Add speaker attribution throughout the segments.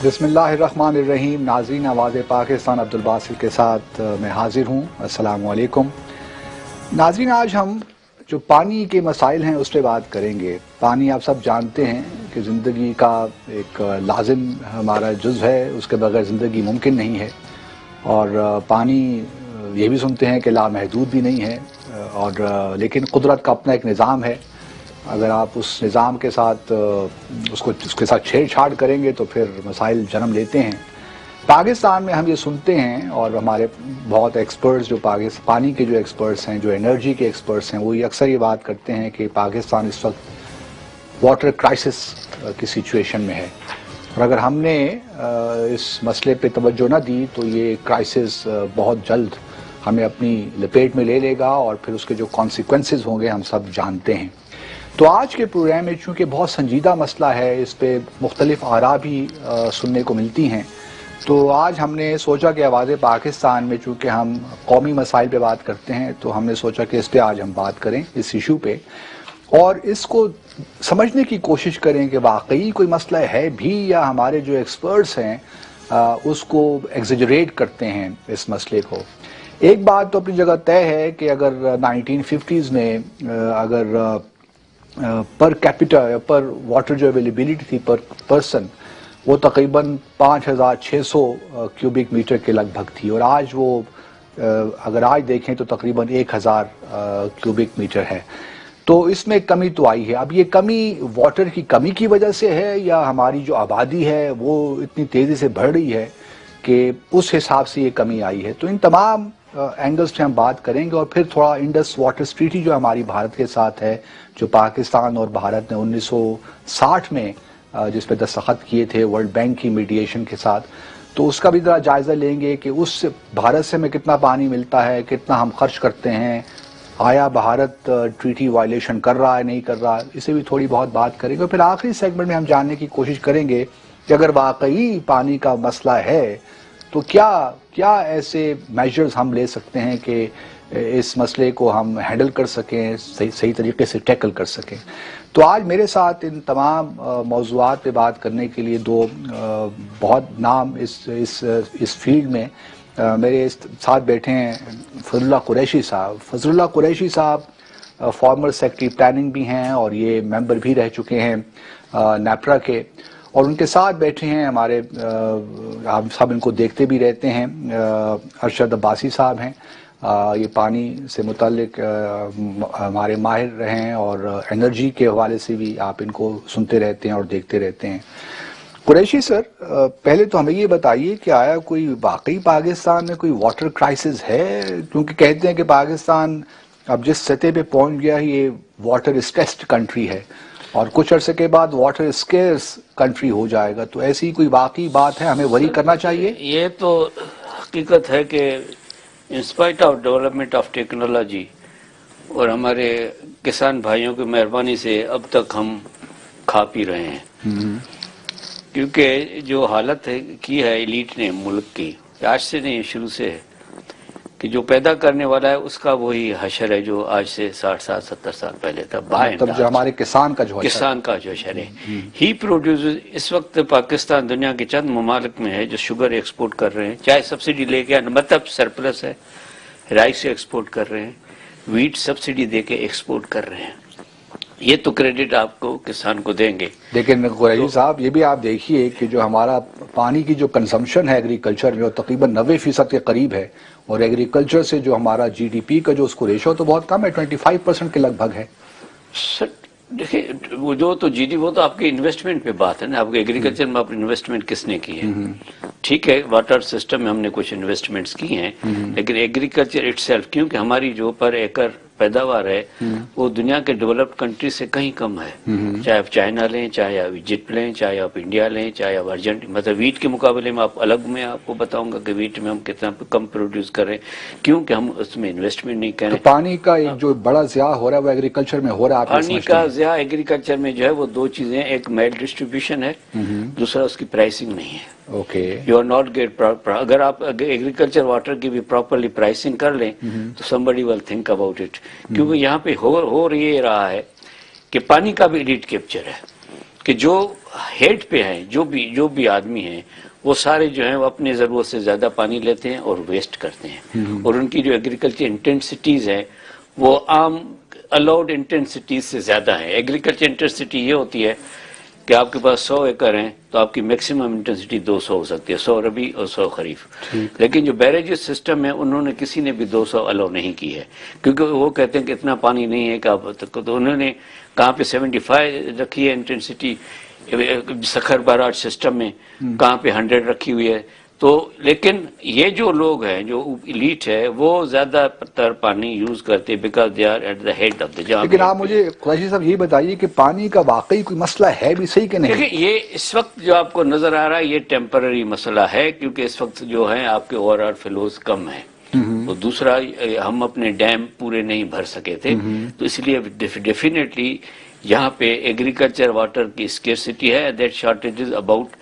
Speaker 1: بسم اللہ الرحمن الرحیم. ناظرین آواز پاکستان عبدالباسط کے ساتھ میں حاضر ہوں. السلام علیکم ناظرین. آج ہم جو پانی کے مسائل ہیں اس پہ بات کریں گے. پانی آپ سب جانتے ہیں کہ زندگی کا ایک لازم ہمارا جزو ہے, اس کے بغیر زندگی ممکن نہیں ہے. اور پانی یہ بھی سنتے ہیں کہ لامحدود بھی نہیں ہے, اور لیکن قدرت کا اپنا ایک نظام ہے. اگر آپ اس نظام کے ساتھ اس کے ساتھ چھیڑ چھاڑ کریں گے تو پھر مسائل جنم لیتے ہیں. پاکستان میں ہم یہ سنتے ہیں, اور ہمارے بہت ایکسپرٹس جو پانی کے جو ایکسپرٹس ہیں, جو انرجی کے ایکسپرٹس ہیں, وہ اکثر یہ بات کرتے ہیں کہ پاکستان اس وقت واٹر کرائسس کی سچویشن میں ہے. اور اگر ہم نے اس مسئلے پہ توجہ نہ دی تو یہ کرائسس بہت جلد ہمیں اپنی لپیٹ میں لے لے گا, اور پھر اس کے جو کانسیکوینسز ہوں گے ہم سب جانتے ہیں. تو آج کے پروگرام میں چونکہ بہت سنجیدہ مسئلہ ہے, اس پہ مختلف آراء بھی سننے کو ملتی ہیں, تو آج ہم نے سوچا کہ آواز پاکستان میں چونکہ ہم قومی مسائل پہ بات کرتے ہیں تو ہم نے سوچا کہ اس پہ آج ہم بات کریں, اس ایشو پہ, اور اس کو سمجھنے کی کوشش کریں کہ واقعی کوئی مسئلہ ہے بھی یا ہمارے جو ایکسپرٹس ہیں اس کو ایگزیجریٹ کرتے ہیں اس مسئلے کو. ایک بات تو اپنی جگہ طے ہے کہ اگر 1950s میں اگر پر کیپیٹا پر واٹر جو اویلیبلٹی تھی پر پرسن وہ تقریباً 5600 کیوبک میٹر کے لگ بھگ تھی, اور آج وہ اگر آج دیکھیں تو تقریباً 1000 کیوبک میٹر ہے. تو اس میں کمی تو آئی ہے. اب یہ کمی واٹر کی کمی کی وجہ سے ہے یا ہماری جو آبادی ہے وہ اتنی تیزی سے بڑھ رہی ہے کہ اس حساب سے یہ کمی آئی ہے. تو ان تمام اینگلز پہ ہم بات کریں گے, اور پھر تھوڑا انڈس واٹر ٹریٹی جو ہماری بھارت کے ساتھ ہے, جو پاکستان اور بھارت نے 1960 میں جس پہ دستخط کیے تھے ورلڈ بینک کی میڈیشن کے ساتھ, تو اس کا بھی ذرا جائزہ لیں گے کہ اس بھارت سے ہمیں کتنا پانی ملتا ہے, کتنا ہم خرچ کرتے ہیں, آیا بھارت ٹریٹی وائلیشن کر رہا ہے نہیں کر رہا, اسے بھی تھوڑی بہت بات کریں گے. پھر آخری سیگمنٹ میں ہم جاننے کی کوشش کریں گے کہ اگر واقعی پانی کا مسئلہ ہے تو کیا ایسے میجرز ہم لے سکتے ہیں کہ اس مسئلے کو ہم ہینڈل کر سکیں, صحیح طریقے سے ٹیکل کر سکیں. تو آج میرے ساتھ ان تمام موضوعات پہ بات کرنے کے لیے دو بہت نام اس فیلڈ میں میرے ساتھ بیٹھے ہیں. فضل اللہ قریشی صاحب. فضل اللہ قریشی صاحب فارمر سیکرٹری پلاننگ بھی ہیں, اور یہ ممبر بھی رہ چکے ہیں نیپرا کے, اور ان کے ساتھ بیٹھے ہیں ہمارے آپ سب ان کو دیکھتے بھی رہتے ہیں, ارشد عباسی صاحب ہیں. یہ پانی سے متعلق ہمارے ماہر رہے ہیں, اور انرجی کے حوالے سے بھی آپ ان کو سنتے رہتے ہیں اور دیکھتے رہتے ہیں. قریشی سر, پہلے تو ہمیں یہ بتائیے کہ آیا کوئی واقعی پاکستان میں کوئی واٹر کرائسس ہے؟ کیونکہ کہتے ہیں کہ پاکستان اب جس سطح پہ پہنچ گیا یہ واٹر اسٹریسڈ کنٹری ہے, اور کچھ عرصے کے بعد واٹر اسکیئرس کنٹری ہو جائے گا. تو ایسی کوئی واقعی بات ہے, ہمیں وری کرنا چاہیے؟
Speaker 2: یہ تو حقیقت ہے کہ in spite of development of technology اور ہمارے کسان بھائیوں کی مہربانی سے اب تک ہم کھا پی رہے ہیں. کیونکہ جو حالت کی ہے ایلیٹ نے ملک کی, آج سے نہیں شروع سے ہے کہ جو پیدا کرنے والا ہے اس کا وہی حشر ہے جو آج سے 60-70 سال پہلے تھا.
Speaker 1: مطلب جو ہمارے کسان کا
Speaker 2: جو حشر ہے, ہی پروڈیوسز. اس وقت پاکستان دنیا کے چند ممالک میں ہے جو شوگر ایکسپورٹ کر رہے ہیں, چاہے سبسڈی لے کے, مطلب سرپلس ہے, رائس ایکسپورٹ کر رہے ہیں, ویٹ سبسڈی دے کے ایکسپورٹ کر رہے ہیں. یہ تو کریڈٹ آپ کو کسان کو دیں گے.
Speaker 1: لیکن قریشی صاحب یہ بھی آپ دیکھیے کہ جو ہمارا پانی کی جو کنزمپشن ہے ایگریکلچر میں وہ تقریباً 90% کے قریب ہے, اور ایگریکلچر سے جو ہمارا جی ڈی پی کا جو اس کو ریشو تو بہت کم ہے, 25% کے لگ بھگ ہے.
Speaker 2: سر دیکھیں وہ جو تو جی ڈی وہ تو آپ کے انویسٹمنٹ پہ بات ہے نا, آپ کے ایگریکلچر میں آپ انویسٹمنٹ کس نے کی ہے. ٹھیک ہے واٹر سسٹم میں ہم نے کچھ انویسٹمنٹس کی ہیں, لیکن ایگریکلچر اٹ سیلف, کیونکہ ہماری جو پر ایکر پیداوار ہے وہ دنیا کے ڈیولپڈ کنٹری سے کہیں کم ہے. چاہے آپ چائنا لیں, چاہے آپ ایجپٹ لیں, چاہے آپ انڈیا لیں, چاہے آپ ارجنٹینا, مطلب ویٹ کے مقابلے میں آپ الگ میں آپ کو بتاؤں گا کہ ویٹ میں ہم کتنا کم پروڈیوس کر رہے ہیں, کیونکہ ہم اس میں انویسٹمنٹ نہیں کریں.
Speaker 1: پانی کا ایک جو بڑا ضیاع ہو رہا ہے وہ ایگریکلچر میں ہو رہا ہے.
Speaker 2: پانی کا ضیاع ایگریکلچر میں جو ہے وہ دو چیزیں, ایک میل ڈسٹریبیوشن ہے, دوسرا اس کی پرائسنگ نہیں ہے.
Speaker 1: Okay,
Speaker 2: you are not get. اگر آپ ایگریکلچر واٹر کی بھی پراپرلی پرائسنگ کر لیں تو somebody will think about it. کیونکہ یہاں پہ ہو رہا ہے کہ پانی کا بھی ایڈٹ کیپچر ہے. کہ جو ہیڈ پہ ہیں جو بھی آدمی ہیں وہ سارے جو ہیں وہ اپنے ضرورت سے زیادہ پانی لیتے ہیں اور ویسٹ کرتے ہیں، اور ان کی جو ایگریکلچر انٹینسٹیز ہیں وہ عام الاؤڈ انٹینسٹیز سے زیادہ ہیں۔ ایگریکلچر انٹینسٹی یہ ہوتی ہے کہ آپ کے پاس 100 ایکڑ ہیں تو آپ کی میکسیمم انٹینسٹی 200 ہو سکتی ہے، 100 ربی اور 100 خریف، لیکن جو بیریجز سسٹم ہے انہوں نے کسی نے بھی 200 الاؤ نہیں کی ہے، کیونکہ وہ کہتے ہیں کہ اتنا پانی نہیں ہے کہ آپ، تو انہوں نے کہاں پہ 75 رکھی ہے انٹینسٹی سکھر باراج سسٹم میں، کہاں پہ 100 رکھی ہوئی ہے۔ تو لیکن یہ جو لوگ ہیں جو ایلیٹ ہے وہ زیادہ تر پانی یوز کرتے because they are at the head of the jam.
Speaker 1: لیکن آپ مجھے قریشی صاحب یہ بتائیے کہ پانی کا واقعی کوئی مسئلہ ہے بھی صحیح کہ نہیں؟
Speaker 2: دیکھیں یہ اس وقت جو آپ کو نظر آ رہا ہے یہ ٹیمپرری مسئلہ ہے، کیونکہ اس وقت جو ہیں آپ کے اوور آل فلوز کم ہیں، تو دوسرا ہم اپنے ڈیم پورے نہیں بھر سکے تھے، تو اس لیے ڈیفینیٹلی یہاں پہ ایگریکلچر واٹر کی اسکیرسٹی ہے، that shortage is about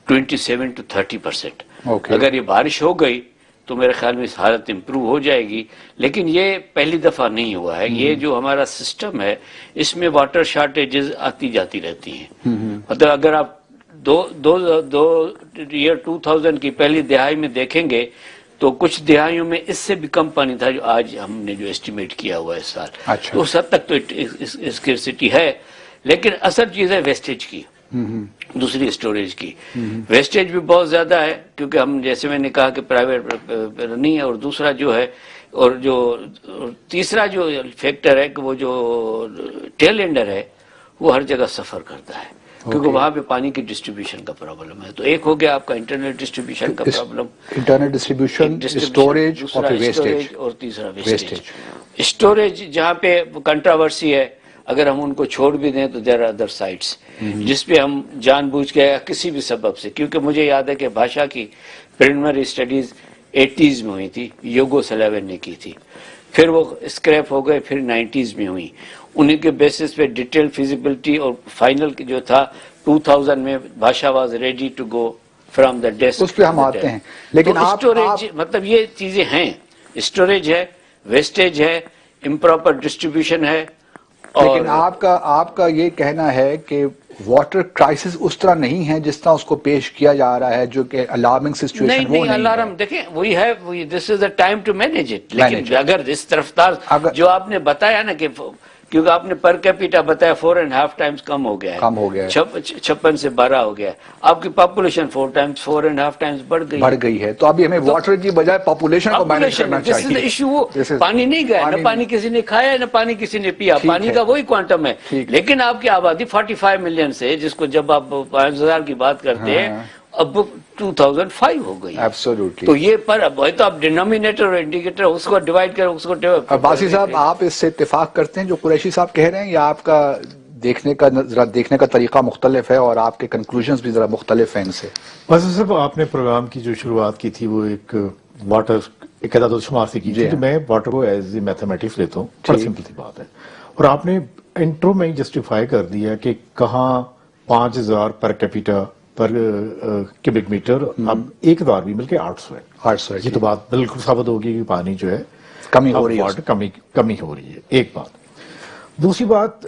Speaker 2: 27 to 30%۔ اگر یہ بارش ہو گئی تو میرے خیال میں اس حالت امپروو ہو جائے گی، لیکن یہ پہلی دفعہ نہیں ہوا ہے۔ یہ جو ہمارا سسٹم ہے اس میں واٹر شارٹیجز آتی جاتی رہتی ہیں، مطلب اگر آپ دو ایئر 2000 کی پہلی دہائی میں دیکھیں گے تو کچھ دہائیوں میں اس سے بھی کم پانی تھا جو آج ہم نے جو اسٹیمیٹ کیا ہوا ہے اس سال، تو اس حد تک تو اسکیرسٹی ہے، لیکن اصل چیز ہے ویسٹیج کی، دوسری اسٹوریج کی ویسٹیج بھی بہت زیادہ ہے، کیونکہ ہم جیسے میں نے کہا کہ پرائیویٹ نہیں ہے، اور دوسرا جو ہے، اور جو تیسرا جو فیکٹر ہے کہ وہ جو ٹیل اینڈر ہے وہ ہر جگہ سفر کرتا ہے، کیونکہ وہاں پہ پانی کی ڈسٹریبیوشن کا پرابلم ہے۔ تو ایک ہو گیا آپ کا انٹرنل ڈسٹریبیوشن کا پرابلم،
Speaker 1: انٹرنل ڈسٹریبیوشن، اسٹوریج اور ویسٹیج،
Speaker 2: اور تیسرا ویسٹیج۔ اسٹوریج جہاں پہ کنٹراورسی ہے، اگر ہم ان کو چھوڑ بھی دیں تو دیر آر ادر سائٹس جس پہ ہم جان بوجھ کے کسی بھی سبب سے، کیونکہ مجھے یاد ہے کہ بھاشا کی پریلیمنری اسٹڈیز 80s میں ہوئی تھی، یوگو سلیون نے کی تھی، پھر وہ اسکریپ ہو گئے، پھر 90s میں ہوئی، انہیں کے بیسس پہ ڈیٹیل فیزیبلٹی، اور فائنل جو تھا 2000 میں Bhasha was ready to go from the desk,
Speaker 1: اس پہ ہم آتے ہیں۔ لیکن
Speaker 2: اسٹوریج مطلب یہ چیزیں ہیں، اسٹوریج ہے، ویسٹیج ہے، امپراپر ڈسٹریبیوشن ہے۔
Speaker 1: لیکن آپ کا یہ کہنا ہے کہ واٹر کرائسس اس طرح نہیں ہے جس طرح اس کو پیش کیا جا رہا ہے، جو کہ الارمنگ سچویشن وہ نہیں ہے۔
Speaker 2: الارم دیکھیں وہی ہے، this is the time to manage it, لیکن اگر اس رفتار جو آپ نے بتایا نا کہ کیونکہ آپ نے پر کیپیٹا بتایا 4.5 ٹائمز کم ہو گیا ہے، 56 سے 12 ہو گیا ہے، آپ کی پاپولیشن 4.5 ٹائمز بڑھ گئی
Speaker 1: ہے، تو ابھی ہمیں واٹر کی بجائے پاپولیشن کو مینیج کرنا چاہیے۔
Speaker 2: ایشو پانی نہیں گیا، نہ پانی کسی نے کھایا نہ پانی کسی نے پیا، پانی کا وہی کوانٹم ہے، لیکن آپ کی آبادی 45 ملین سے، جس کو جب آپ 5000 کی بات کرتے ہیں اب 2005 ہو گئی، تو یہ پر اب تو آپ ڈینومینیٹر اور انڈیکیٹر اس کو ڈیوائڈ کریں، اس کو
Speaker 1: عباسی صاحب آپ اس سے اتفاق کرتے ہیں جو قریشی صاحب کہہ رہے ہیں، یا آپ کا دیکھنے کا طریقہ مختلف ہے اور آپ کے کنکلوژنز بھی ذرا مختلف ہیں ان سے؟
Speaker 3: بس صرف آپ نے پروگرام کی جو شروعات کی تھی وہ ایک واٹر ایک اعداد و شمار سے کی تھی، تو میں واٹر کو ایز اے میتھمیٹکس لیتا ہوں، بڑا سمپل سی بات ہے، اور آپ نے انٹرو میں جسٹیفائی کر دیا کہ کہاں 5000 پر کیپیٹا پر کیوبک میٹر، اب 1000 بھی مل کے 800 ہے، یہ تو بات بالکل ثابت ہوگی کہ پانی جو ہے کمی ہو رہی ہے، ایک بات۔ دوسری بات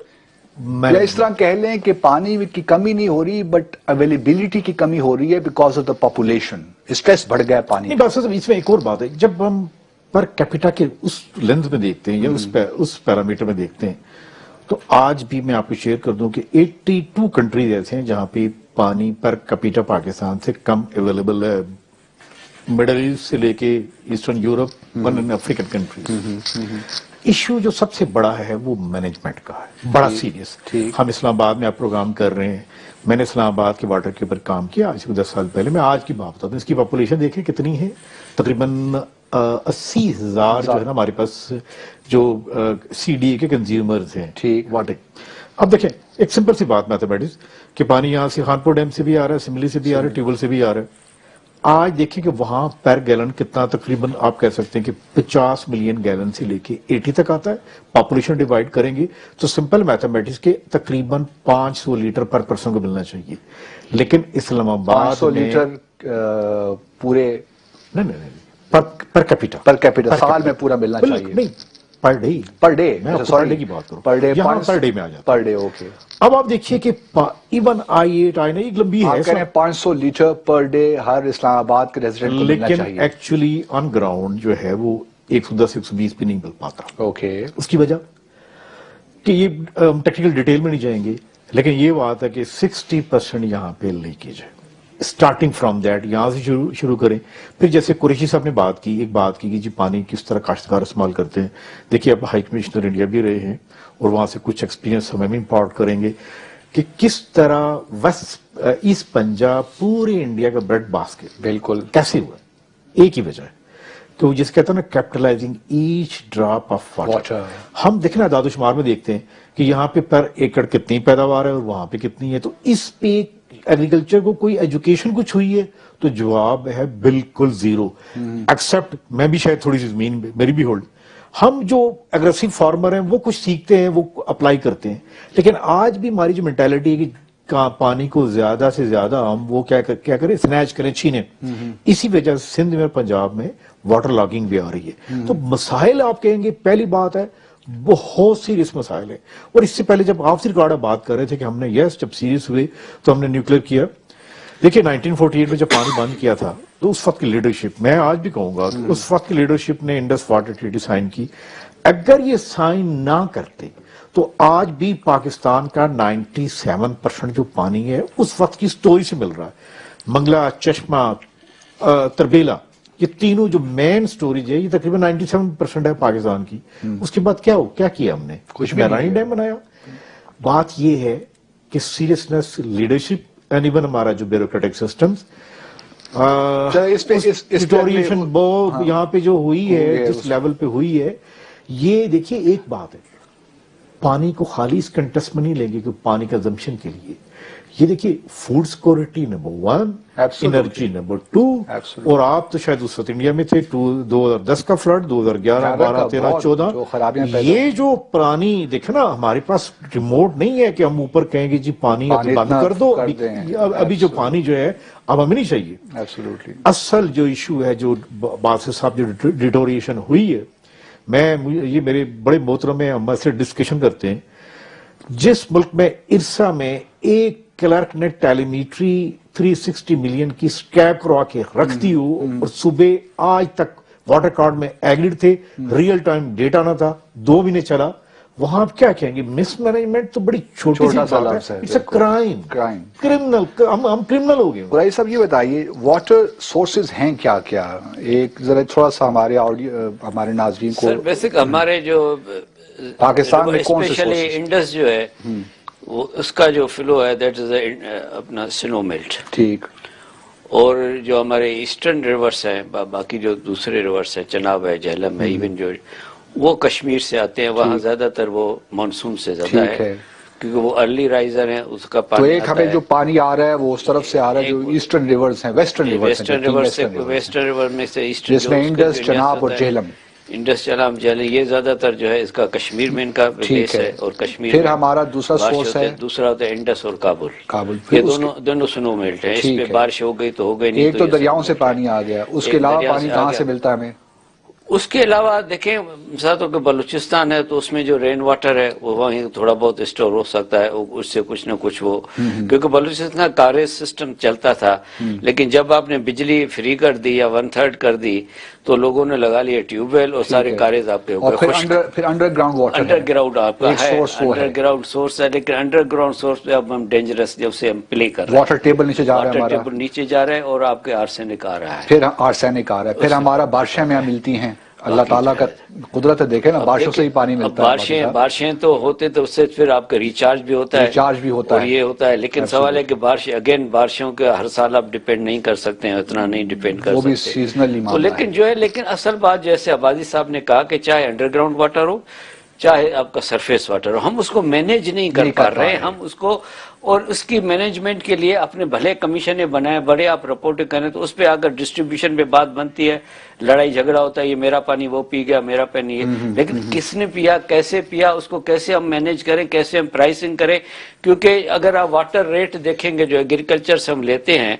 Speaker 1: یا اس طرح کہہ لیں کہ پانی کی کمی نہیں ہو رہی بٹ اویلیبلٹی کی کمی ہو رہی ہے because of the population, stress بڑھ گیا پانی۔
Speaker 3: نہیں بس اس میں ایک اور بات ہے، جب ہم پر کیپیٹا کے اس لینز میں دیکھتے ہیں یا اس پیرامیٹر میں دیکھتے ہیں، تو آج بھی میں آپ کو شیئر کر دوں کہ 82 کنٹریز ایسے ہیں جہاں پہ پانی پر کیپیٹا پاکستان سے کم اویلیبل ہے، مڈل ایسٹ سے لے کے eastern Europe, one African countries. Issue جو سب سے بڑا ہے وہ مینجمنٹ کا ہے، بڑا سیریس۔ ہم اسلام آباد میں آپ پروگرام کر رہے ہیں، میں نے اسلام آباد کے واٹر کے اوپر کام کیا آج سے 10 سال پہلے، میں آج کی بات بتاتا ہوں، اس کی پاپولیشن دیکھیں کتنی ہے، تقریباً 80,000 جو ہے نا ہمارے پاس جو سی ڈی اے کے کنزیومرز ہیں واٹر۔ اب دیکھیں ایک سمپل سی بات میتھمیٹکس کہ پانی یہاں سے خانپور ڈیم سے بھی آ رہا ہے، سملی سے بھی آ رہا ہے، ٹیوبل سے بھی آ رہا ہے، آج دیکھیں کہ وہاں پر گیلن کتنا، تقریباً آپ کہہ سکتے ہیں کہ 50 ملین گیلن سے لے کے 80 تک آتا ہے، پاپولیشن ڈیوائڈ کریں گے تو سمپل میتھمیٹکس کے تقریباً 500 لیٹر پر پرسن کو ملنا چاہیے، لیکن اسلام آباد
Speaker 1: 500 لیٹر پورے
Speaker 3: نہیں پر کیپیٹا
Speaker 1: سال میں پورا ملنا چاہیے،
Speaker 3: نہیں پر ڈے میں آپ کو پر ڈے کی بات کروں,
Speaker 1: پر ڈے
Speaker 3: یہاں پر ڈے میں آ جاتا
Speaker 1: پر ڈے. اوکے,
Speaker 3: اب آپ دیکھیے کہ ایون I8 آئی نا, ایک لمبی
Speaker 1: آپ
Speaker 3: ہے
Speaker 1: کہہ رہے ہیں 500 لیٹر پر ڈے ہر اسلام آباد کے ریزیڈنٹ کو ملنا
Speaker 3: لیکن
Speaker 1: چاہیے.
Speaker 3: ایکچولی آن گراؤنڈ جو ہے وہ 110-120 پہ نہیں مل پاتا.
Speaker 1: اوکے,
Speaker 3: اس کی وجہ کہ یہ ٹیکنیکل ڈیٹیل میں نہیں جائیں گے, لیکن یہ بات ہے کہ 60% یہاں پہ لیکیج ہے. اسٹارٹنگ فرام دیٹ یہاں سے شروع کریں. پھر جیسے قریشی صاحب نے بات کی, ایک بات کی کہ جی پانی کس طرح کاشتکار استعمال کرتے ہیں. دیکھیے اب ہائی کمشنر انڈیا بھی رہے ہیں اور وہاں سے کچھ ایکسپیرینس ہمیں بھی امپارٹ کریں گے کہ کس طرح ویسٹ ایسٹ پنجاب پورے انڈیا کا بریڈ باسکٹ
Speaker 1: بالکل
Speaker 3: کیسے ہوا. ایک ہی وجہ ہے کہ وہ جس کہتے ہیں نا کیپٹلائزنگ ایچ ڈراپ آف واٹر. ہم دیکھنا اعداد و شمار میں دیکھتے ہیں کہ یہاں پہ پر ایکڑ کتنی پیداوار ہے اور وہاں پہ کتنی ہے. تو اس پہ ایگریکلچر کو کوئی ایجوکیشن کچھ ہوئی ہے تو جواب ہے بالکل زیرو. ایکسپٹ میں بھی شاید تھوڑی سی زمین میری بھی ہولڈ, ہم جو اگریسو فارمر ہیں وہ کچھ سیکھتے ہیں, وہ اپلائی کرتے ہیں, لیکن آج بھی ہماری جو مینٹالٹی ہے کہ پانی کو زیادہ سے زیادہ ہم وہ کیا کریں, سنیچ کریں, چھینیں. اسی وجہ سے سندھ میں اور پنجاب میں واٹر لاگنگ بھی آ رہی ہے. تو مسائل آپ کہیں گے, پہلی بات ہے بہت سیریس مسائل ہیں. اور اس سے پہلے جب آپ سے ریکارڈ بات کر رہے تھے کہ ہم نے جب سیریس ہوئے تو ہم نے نیوکلیر کیا. دیکھیے 1948 میں جب پانی بند کیا تھا تو اس وقت کی لیڈرشپ, میں آج بھی کہوں گا کہ اس وقت کی لیڈرشپ نے انڈس واٹر ٹریٹی سائن کی. اگر یہ سائن نہ کرتے تو آج بھی پاکستان کا 97% جو پانی ہے اس وقت کی سٹوری سے مل رہا ہے. منگلا, چشمہ, تربیلا, یہ تینوں جو مین سٹوریج ہے یہ تقریباً 97% ہے پاکستان کی. اس کے بعد کیا کیا ہم نے, کچھ میرائن ڈیم بنایا. بات یہ ہے کہ سیریسنس, لیڈرشپ اینڈ ایون ہمارا جو بیوروکریٹک سسٹمز ڈیٹوریشن یہاں پہ جو ہوئی ہے, جس لیول پہ ہوئی ہے. یہ دیکھیے ایک بات ہے, پانی کو خالی اس کنٹیکسٹ میں نہیں لیں گے کہ پانی کنزمپشن کے لیے. یہ دیکھیے food security number 1, energy number 2, اور آپ تو شاید اس وقت انڈیا میں تھے 2010 کا فلڈ, 2011, 12, 13, 14. یہ جو پرانی دیکھیں نا, ہمارے پاس ریموٹ نہیں ہے کہ ہم اوپر کہیں گے جی پانی بند کر دو. ابھی جو پانی جو ہے اب ہمیں نہیں چاہیے. اصل جو ایشو ہے, جو بادشاہ صاحب جو ڈیٹوریشن ہوئی ہے, یہ میرے بڑے محترم ہیں, ہم سے ڈسکشن کرتے ہیں. جس ملک میں ارسا میں ایک کلرک نے ٹیلیمیٹری 360 ملین کی سکیپ کروا کے رکھ دی ہو اور صبح آج تک واٹر کارڈ میں ایگریڈ تھے, ریئل ٹائم ڈیٹا نہ تھا, 2 مہینے چلا, وہاں آپ کیا کہیں گے؟ مس مینجمنٹ تو بڑی چھوٹی سی بات ہے. اٹس اے کرائم, کرمنل, ہم کرمنل ہو گئے.
Speaker 1: قریشی صاحب یہ بتائیے واٹر سورسز ہیں کیا کیا, ایک ذرا تھوڑا سا ہمارے ناظرین کو.
Speaker 2: سر بیسک ہمارے جو
Speaker 1: پاکستان میں کون سے
Speaker 2: اسپیشلی انڈس جو ہے وہ اس کا جو فلو ہے دیٹ از اپنا سنو میلٹ.
Speaker 1: ٹھیک.
Speaker 2: اور جو ہمارے ایسٹرن ریورس ہیں, باقی جو دوسرے ریورس ہیں, چناب ہے, جہلم ہے, ایون جو وہ کشمیر سے آتے ہیں, وہاں زیادہ تر وہ مانسون سے زیادہ ہے کیونکہ وہ ارلی رائزر ہیں, اس کا پانی.
Speaker 1: تو ایک ہمیں جو پانی آ رہا ہے وہ اس طرف سے آ رہا ہے جو ایسٹرن ریورز ہیں, ویسٹرن
Speaker 2: ریور میں سے ایسٹرن,
Speaker 1: جس میں انڈس, چناب اور جہلم.
Speaker 2: انڈس, چناب, جہلم, یہ زیادہ تر جو ہے اس کا کشمیر میں ان کا بیس ہے. اور کشمیر
Speaker 1: پھر ہمارا دوسرا سورس ہے,
Speaker 2: دوسرا ہوتا ہے انڈس اور کابل. یہ دونوں سنو میلٹ ہیں. اس پہ بارش ہو گئی تو ہو گئی, نہیں
Speaker 1: ایک تو دریاؤں سے پانی آ گیا. اس کے علاوہ پانی کہاں سے ملتا ہے ہمیں؟
Speaker 2: اس کے علاوہ دیکھیں مثال کہ بلوچستان ہے تو اس میں جو رین واٹر ہے وہ وہیں تھوڑا بہت اسٹور ہو سکتا ہے, اس سے کچھ نہ کچھ وہ, کیونکہ بلوچستان کاریج سسٹم چلتا تھا, لیکن جب آپ نے بجلی فری کر دی یا 1/3 کر دی تو لوگوں نے لگا لیے ٹیوب ویل اور سارے کاریج آپ کے ہو گئے.
Speaker 1: پھر under ground water,
Speaker 2: under ground آپ کا ہے, انڈر گراؤنڈ سورس ہے, لیکن انڈر گراؤنڈ سورس پہ اب ہم ڈینجرس جب سے ہم پلے کر رہے ہیں.
Speaker 1: واٹر ٹیبل نیچے جا رہا ہے,
Speaker 2: واٹر ٹیبل نیچے جا رہا ہے اور آپ کے آرسینک آ رہا ہے.
Speaker 1: پھر آرسینک آ رہا ہے. پھر ہمارا بارشیں میں ملتی ہیں. اللہ تعالیٰ کا قدرت ہے, دیکھیں نا, بارشوں سے ہی پانی ملتا ہے.
Speaker 2: بارشیں تو ہوتے تو اس سے پھر آپ کا ریچارج بھی ہوتا ہے, اور یہ ہوتا ہے. لیکن سوال ہے کہ بارشوں کے ہر سال آپ ڈیپینڈ نہیں کر سکتے ہیں, اتنا نہیں ڈیپینڈ کر سکتے,
Speaker 1: وہ بھی سیزنلی معاملہ ہے.
Speaker 2: لیکن اصل بات جیسے عبادی صاحب نے کہا کہ چاہے انڈر گراؤنڈ واٹر ہو چاہے آپ کا سرفیس واٹر ہو, ہم اس کو مینیج نہیں کر پا رہے ہیں. ہم اس کو, اور اس کی مینجمنٹ کے لیے اپنے بھلے کمیشنیں بنائیں, بڑے آپ رپورٹ کریں, تو اس پہ اگر ڈسٹریبیوشن پہ بات بنتی ہے, لڑائی جھگڑا ہوتا ہے, یہ میرا پانی وہ پی گیا, میرا پانی یہ, لیکن کس نے پیا, کیسے پیا, اس کو کیسے ہم مینیج کریں, کیسے ہم پرائسنگ کریں. کیونکہ اگر آپ واٹر ریٹ دیکھیں گے جو ایگریکلچر سے ہم لیتے ہیں,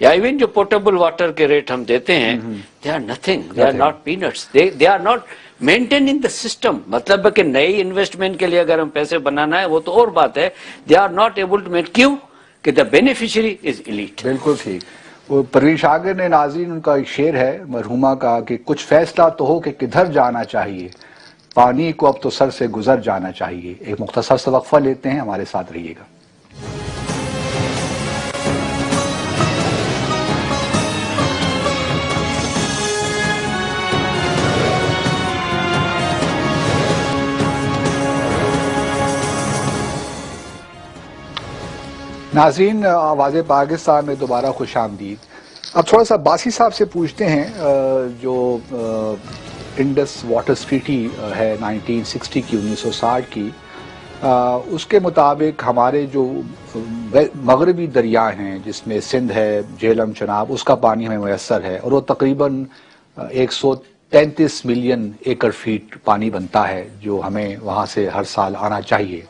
Speaker 2: یا ایون جو پورٹیبل واٹر کے ریٹ ہم دیتے ہیں they are nothing, they are not paints, they are not maintaining the system. مطلب ہے کہ نئی انویسٹمنٹ کے لیے اگر ہم پیسے بنانا ہے وہ تو اور بات ہے, they are not able to mend. کیوں کہ دا بینیفیشری از ایلیٹ.
Speaker 1: بالکل ٹھیک. وہ پروین شاگر نے, ناظرین, ان کا ایک شعر ہے مرحومہ کا کہ کچھ فیصلہ تو ہو کہ کدھر جانا چاہیے, پانی کو اب تو سر سے گزر جانا چاہیے. ایک مختصر سا وقفہ لیتے ہیں, ہمارے ساتھ رہیے گا. ناظرین, آواز پاکستان میں دوبارہ خوش آمدید. اب تھوڑا سا باسی صاحب سے پوچھتے ہیں, جو انڈس واٹر ٹریٹی ہے 1960 کی, 1960 کی, اس کے مطابق ہمارے جو مغربی دریا ہیں جس میں سندھ ہے, جہلم, چناب, اس کا پانی ہمیں میسر ہے, اور وہ تقریباً 133 ملین ایکڑ فیٹ پانی بنتا ہے جو ہمیں وہاں سے ہر سال آنا چاہیے.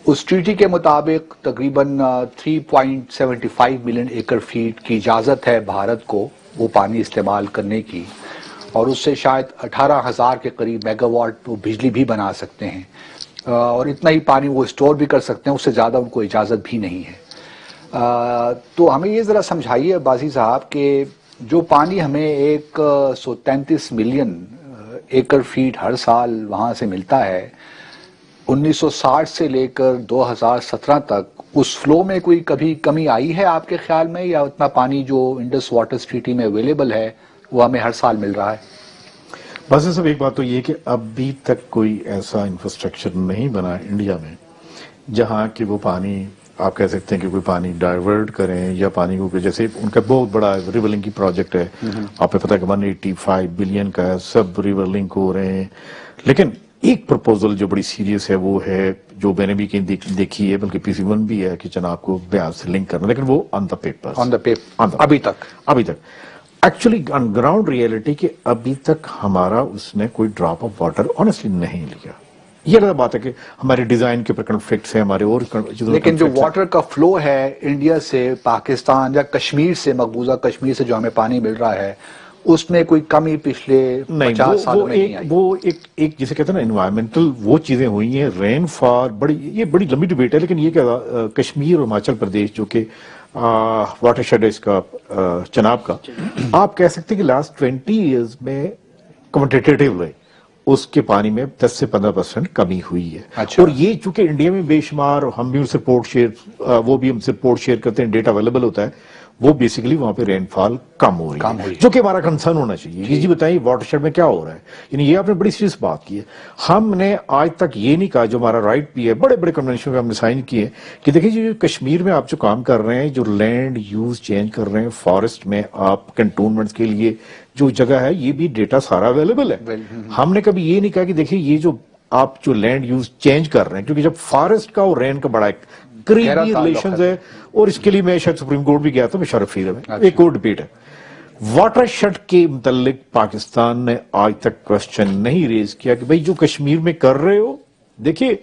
Speaker 1: اس ٹریٹی کے مطابق تقریباً 3.75 ملین ایکڑ فیٹ کی اجازت ہے بھارت کو وہ پانی استعمال کرنے کی, اور اس سے شاید 18,000 کے قریب میگا واٹ وہ بجلی بھی بنا سکتے ہیں, اور اتنا ہی پانی وہ اسٹور بھی کر سکتے ہیں, اس سے زیادہ ان کو اجازت بھی نہیں ہے. تو ہمیں یہ ذرا سمجھائیے باسی صاحب کہ جو پانی ہمیں 133 ملین ایکڑ فیٹ ہر سال وہاں سے ملتا ہے, 1960 سے لے کر 2017 تک اس فلو میں کوئی کبھی کمی آئی ہے آپ کے خیال میں, یا اتنا پانی جو انڈس واٹر ٹریٹی میں اویلیبل ہے وہ ہمیں ہر سال مل رہا ہے؟
Speaker 3: بس صاحب ایک بات تو یہ ہے کہ ابھی تک کوئی ایسا انفراسٹرکچر نہیں بنا انڈیا میں جہاں کہ وہ پانی آپ کہہ سکتے ہیں کہ کوئی پانی ڈائیورٹ کریں, یا پانی کو جیسے ان کا بہت بڑا ریور لنک کی پروجیکٹ ہے, آپ کو پتا کہ 185 بلین کا ہے, سب ریور لنک ہو رہے ہیں. لیکن ایک پرپوزل جو بڑی سیریس ہے وہ ہے, جو میں نے بھی کہیں دیکھی ہے, بلکہ PC1 بھی ہے, کہ جناب کو بیاض سے لنک کرنا, لیکن وہ آن دا پیپر ابھی تک ایکچولی آن گراؤنڈ ریئلٹی کہ ابھی تک ہمارا اس نے کوئی ڈراپ آف واٹر آنیسٹلی نہیں لیا. یہ الگ بات ہے کہ ہمارے ڈیزائن کے اوپر کنفلکٹس ہیں, ہمارے اور
Speaker 1: لیکن جو واٹر کا فلو ہے انڈیا سے پاکستان یا کشمیر سے, مقبوضہ کشمیر سے جو ہمیں پانی مل رہا ہے, اس میں کوئی کمی پچھلے 50 سالوں میں نہیں آئی.
Speaker 3: وہ ایک جسے کہتے ہیں نا انوائرمنٹل وہ چیزیں ہوئی ہیں, رین فال, یہ بڑی لمبی ڈبیٹ ہے, لیکن یہ کہ کشمیر اور ہماچل پردیش جو کہ واٹر شیڈ ہے اس کا چناب کا, آپ کہہ سکتے ہیں کہ لاسٹ 20 ایئرز میں کوانٹیٹیولی اس کے پانی میں 10 سے 15% کمی ہوئی ہے. اور یہ چونکہ انڈیا میں بے شمار, ہم بھی ان سے رپورٹ شیئر, وہ بھی ہم سے رپورٹ شیئر کرتے ہیں, ڈیٹا اویلیبل ہوتا ہے, وہ بیسیکلی وہاں پہ رین فال کم ہو رہی ہے, جو کہ ہمارا کنسرن ہونا چاہیے. جی بتائیے واٹر شیڈ میں کیا ہو رہا ہے, یعنی یہ آپ نے بڑی سیریس بات کی ہے. ہم نے آج تک یہ نہیں کہا, جو ہمارا رائٹ بھی ہے, بڑے بڑے کنونشن ہم نے سائن کیے, کہ دیکھیں جو کشمیر میں آپ جو کام کر رہے ہیں, جو لینڈ یوز چینج کر رہے ہیں, فارسٹ میں آپ کنٹونمنٹس کے لیے جو جگہ ہے, یہ بھی ڈیٹا سارا اویلیبل ہے. ہم نے کبھی یہ نہیں کہا کہ دیکھیں یہ جو آپ جو لینڈ یوز چینج کر رہے ہیں, کیونکہ جب فارسٹ کا اور رین کا بڑا ایک قریبی ریلیشنز ہے, اور اس کے لیے میں شاید سپریم کورٹ بھی گیا تھا, میں شرف فیل ہے, ایک اور ڈبیٹ ہے. واٹر شیڈ کے متعلق پاکستان نے آج تک کوشچن نہیں ریز کیا کہ بھئی جو کشمیر میں کر رہے ہو, دیکھیے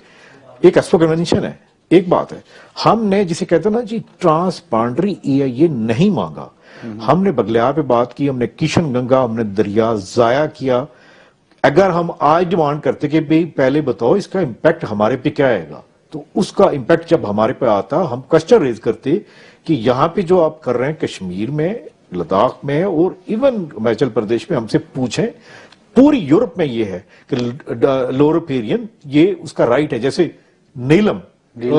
Speaker 3: ایک ایسپو کنونشن ہے, ایک بات ہے, ہم نے جسے کہتے ہیں نا جی ٹرانسپانڈری یہ نہیں مانگا. ہم نے بغلیار پہ بات کی, ہم نے کشن گنگا, ہم نے دریا ضائع کیا. اگر ہم آج ڈیمانڈ کرتے کہ بھئی پہلے بتاؤ اس کا امپیکٹ ہمارے پہ کیا آئے گا, تو اس کا امپیکٹ جب ہمارے پہ آتا, ہم کوشچن ریز کرتے کہ یہاں پہ جو آپ کر رہے ہیں کشمیر میں, لداخ میں, اور ایون ہماچل پردیش میں, ہم سے پوچھیں پوری یورپ میں یہ ہے کہ لوور ریپیرین یہ اس کا رائٹ ہے. جیسے نیلم,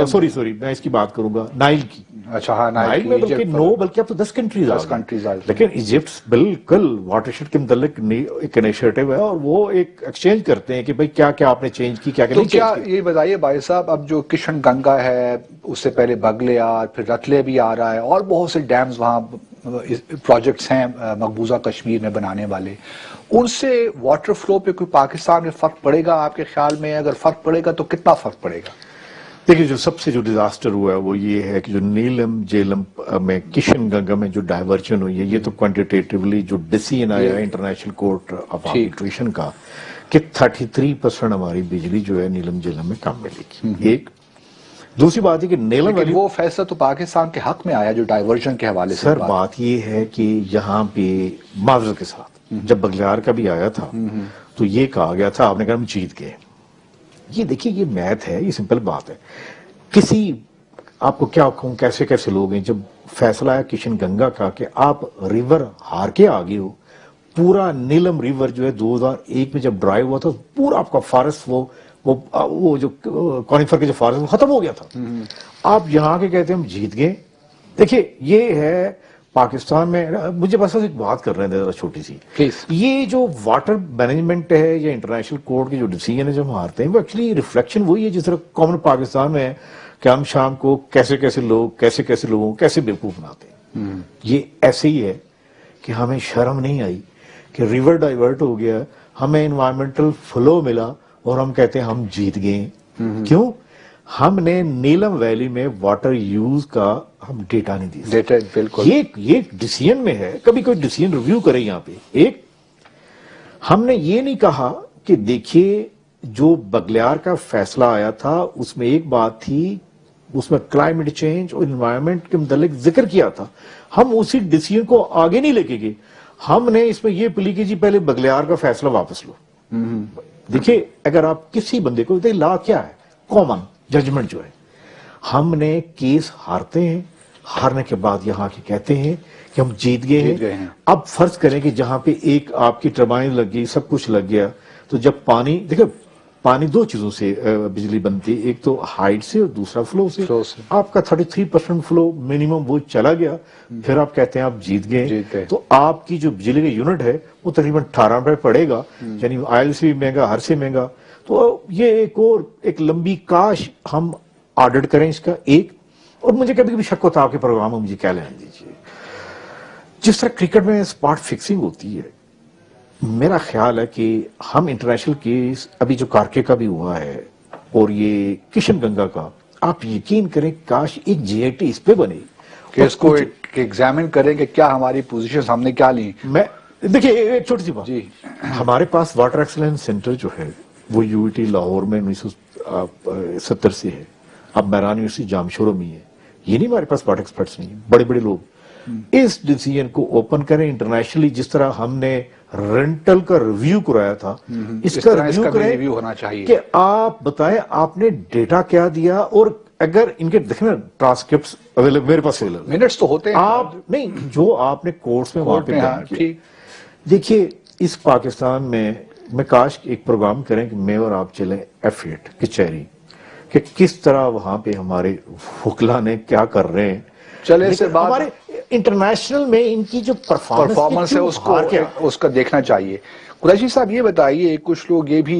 Speaker 3: سوری میں اس کی بات کروں گا نائل کی,
Speaker 1: اچھا ہاں
Speaker 3: نائل میں بلکہ اب تو 10 کنٹریز آ گئی, لیکن ایجپٹ بالکل واٹر شیڈ کے متعلق ایک انیشیٹو ہے, اور وہ ایک ایکسچینج کرتے ہیں کہ بھئی کیا کیا آپ نے چینج کی, کیا کیا نہیں چینج کی.
Speaker 1: یہ بتائیے بھائی صاحب, اب جو کشن گنگا ہے, اس سے پہلے بغلیار, پھر رتلے بھی آ رہا ہے, اور بہت سے ڈیمز وہاں پروجیکٹس ہیں مقبوضہ کشمیر میں بنانے والے, ان سے واٹر فلو پہ کوئی پاکستان میں فرق پڑے گا آپ کے خیال میں؟ اگر فرق پڑے گا تو کتنا فرق پڑے گا؟
Speaker 3: دیکھیے جو سب سے جو ڈیزاسٹر ہوا ہے وہ یہ ہے کہ جو نیلم جیلم میں کشن گنگا میں جو ڈائیورشن ہوئی ہے, یہ تو کوانٹیٹیولی جو ڈیسیژن آیا ہے انٹرنیشنل کورٹ آف آربیٹریشن کا کہ 33% ہماری بجلی جو ہے نیلم جیلم میں کم ملے گی. ایک دوسری بات ہے کہ نیلم
Speaker 1: لیکن
Speaker 3: ویلی،
Speaker 1: وہ فیصلہ تو پاکستان کے حق میں آیا جو ڈائیورژن کے حوالے سے
Speaker 3: سر بات یہ ہے کہ یہاں پہ معذرت کے ساتھ جب بغلیار کا بھی آیا تھا تو یہ کہا گیا تھا، آپ نے کہا ہم جیت گئے. یہ دیکھیے یہ میتھ ہے، یہ سمپل بات ہے. کسی آپ کو کیا کہوں کیسے کیسے لوگ ہیں، جب فیصلہ آیا کشن گنگا کا کہ آپ ریور ہار کے آگے ہو، پورا نیلم ریور جو ہے 2001 میں جب ڈرائی ہوا تھا پورا آپ کا فارسٹ وہ جو کونیفر کے جو فارسٹ وہ ختم ہو گیا تھا. آپ یہاں کے کہتے ہیں ہم جیت گئے. دیکھیے یہ ہے پاکستان میں، مجھے بس ایک بات کر رہے ہیں ذرا چھوٹی سی.
Speaker 1: Please.
Speaker 3: یہ جو واٹر مینجمنٹ ہے یا انٹرنیشنل کورٹ کے جو ڈیسیژن ہے جو ہم ہارتے ہیں وہ ایکچولی ریفلیکشن وہی ہے جس طرح کامن پاکستان میں ہے کہ ہم شام کو کیسے کیسے لوگوں کیسے بیوقوف بناتے ہیں. یہ ایسے ہی ہے کہ ہمیں شرم نہیں آئی کہ ریور ڈائیورٹ ہو گیا، ہمیں انوائرمنٹل فلو ملا اور ہم کہتے ہیں ہم جیت گئے. کیوں؟ ہم نے نیلم ویلی میں واٹر یوز کا ہم ڈیٹا نہیں دی.
Speaker 1: ڈیٹا بالکل
Speaker 3: یہ ڈیسیژن میں ہے، کبھی کوئی ڈیسیژن ریویو کرے یہاں پہ. ایک ہم نے یہ نہیں کہا کہ دیکھیے جو بغلیار کا فیصلہ آیا تھا اس میں ایک بات تھی، اس میں کلائمیٹ چینج اور انوائرمنٹ کے متعلق ذکر کیا تھا، ہم اسی ڈیسیژن کو آگے نہیں لے کے گئے. ہم نے اس میں یہ پلی کہ جی پہلے بغلیار کا فیصلہ واپس لو. دیکھیے اگر آپ کسی بندے کو لا کیا ہے کامن ججمنٹ جو ہے، ہم نے کیس ہارتے ہیں، ہارنے کے بعد یہاں کے کہتے ہیں کہ ہم جیت گئے ہیں. اب فرض کریں کہ جہاں پہ ایک آپ کی ٹربائن لگ گئی، سب کچھ لگ گیا، تو جب پانی دیکھیں پانی دو چیزوں سے بجلی بنتی ہے، ایک تو ہائٹ سے اور دوسرا فلو سے. آپ کا 33% فلو منیمم وہ چلا گیا، پھر آپ کہتے ہیں آپ جیت گئے. تو آپ کی جو بجلی کا یونٹ ہے وہ تقریباً 18 روپے پڑے گا، یعنی آئل سے بھی مہنگا، ہر سے مہنگا. تو یہ ایک لمبی کاش ہم آڈٹ کریں اس کا. ایک اور مجھے کبھی کبھی شک ہوتا ہے آپ کے پروگرام میں، مجھے کیا لینے دیجیے، جس طرح کرکٹ میں اسپاٹ فکسنگ ہوتی ہے، میرا خیال ہے کہ ہم انٹرنیشنل کیس ابھی جو کارکے کا بھی ہوا ہے اور یہ کشن گنگا کا، آپ یقین کریں کاش ایک جی آئی ٹی اس پہ بنے
Speaker 1: کہ اس کو ایگزامن کریں کہ کیا ہماری پوزیشن ہم نے کیا لی.
Speaker 3: میں دیکھیے ایک چھوٹی سی بات،
Speaker 1: جی
Speaker 3: ہمارے پاس واٹر ایکسلنس سینٹر جو ہے وہ یو ای ٹی لاہور میں 1970 سے ہے. اب میران یونیورسٹی جامشورو میں ہے. یہ نہیں ہمارے پاس واٹر ایکسپرٹس نہیں، بڑے بڑے لوگ. اس ڈیسیژن کو اوپن کریں انٹرنیشنلی، جس طرح ہم نے رینٹل کا ریویو کرایا تھا اس کا ریویو
Speaker 1: ہونا چاہیے
Speaker 3: کہ آپ بتائیں آپ نے ڈیٹا کیا دیا. اور اگر ان کے دیکھیں نا ٹرانسکرپٹس اویلیبل میرے پاس اویلیبل،
Speaker 1: منٹس تو ہوتے ہیں
Speaker 3: آپ نہیں جو آپ نے کورس میں وہاں پہ بیان کیا. دیکھیے اس پاکستان میں کاش ایک پروگرام کریں کہ میں اور آپ چلیں F8 کچہری، کہ کس طرح وہاں پہ ہمارے وکلا نے کیا کر رہے ہیں.
Speaker 1: چلے سے بات
Speaker 3: ہمارے انٹرنیشنل میں ان کی جو
Speaker 1: پرفارمنس ہے اس کا دیکھنا چاہیے. قریشی صاحب یہ بتائیے، کچھ لوگ یہ بھی